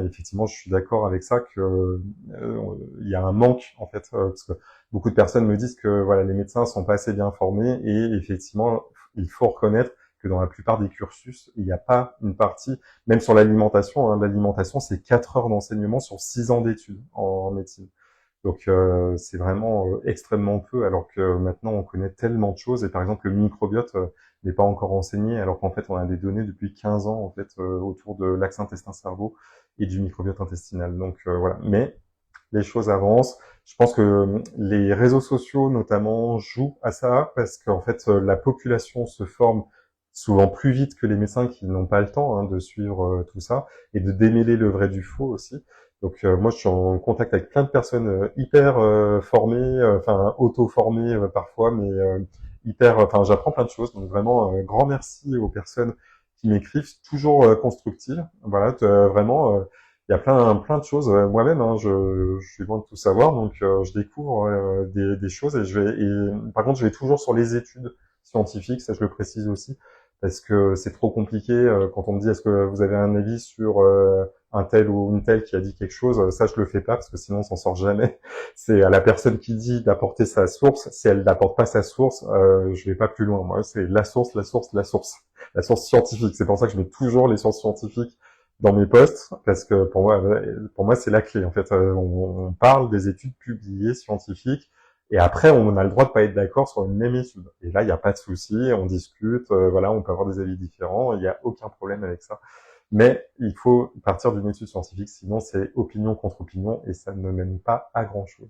effectivement, je suis d'accord avec ça que il y a un manque en fait, parce que beaucoup de personnes me disent que voilà, les médecins sont pas assez bien formés et effectivement, il faut reconnaître que dans la plupart des cursus, il n'y a pas une partie, même sur l'alimentation. Hein, l'alimentation, c'est 4 heures d'enseignement sur 6 ans d'études en médecine. Donc c'est vraiment extrêmement peu, alors que maintenant on connaît tellement de choses. Et par exemple, le microbiote n'est pas encore enseigné, alors qu'en fait on a des données depuis 15 ans en fait autour de l'axe intestin-cerveau et du microbiote intestinal. Donc voilà. Mais les choses avancent. Je pense que les réseaux sociaux notamment jouent à ça parce qu'en fait la population se forme souvent plus vite que les médecins qui n'ont pas le temps de suivre tout ça et de démêler le vrai du faux aussi. Donc moi je suis en contact avec plein de personnes hyper formées, enfin auto-formées parfois, mais hyper, enfin j'apprends plein de choses. Donc vraiment grand merci aux personnes qui m'écrivent, toujours constructives. Voilà, vraiment il y a plein de choses moi-même. Hein, je suis loin de tout savoir, donc je découvre des choses et par contre je vais toujours sur les études scientifiques, ça je le précise aussi, parce que c'est trop compliqué quand on me dit est-ce que vous avez un avis sur un tel ou une telle qui a dit quelque chose, ça je le fais pas parce que sinon on s'en sort jamais. C'est à la personne qui dit d'apporter sa source. Si elle n'apporte pas sa source, je vais pas plus loin. Moi, c'est la source, la source scientifique. C'est pour ça que je mets toujours les sources scientifiques dans mes posts parce que pour moi, c'est la clé. En fait, on parle des études publiées scientifiques. Et après, on a le droit de pas être d'accord sur une même étude. Et là, il n'y a pas de souci, on discute, voilà, on peut avoir des avis différents, il n'y a aucun problème avec ça. Mais il faut partir d'une étude scientifique, sinon c'est opinion contre opinion et ça ne mène pas à grand chose.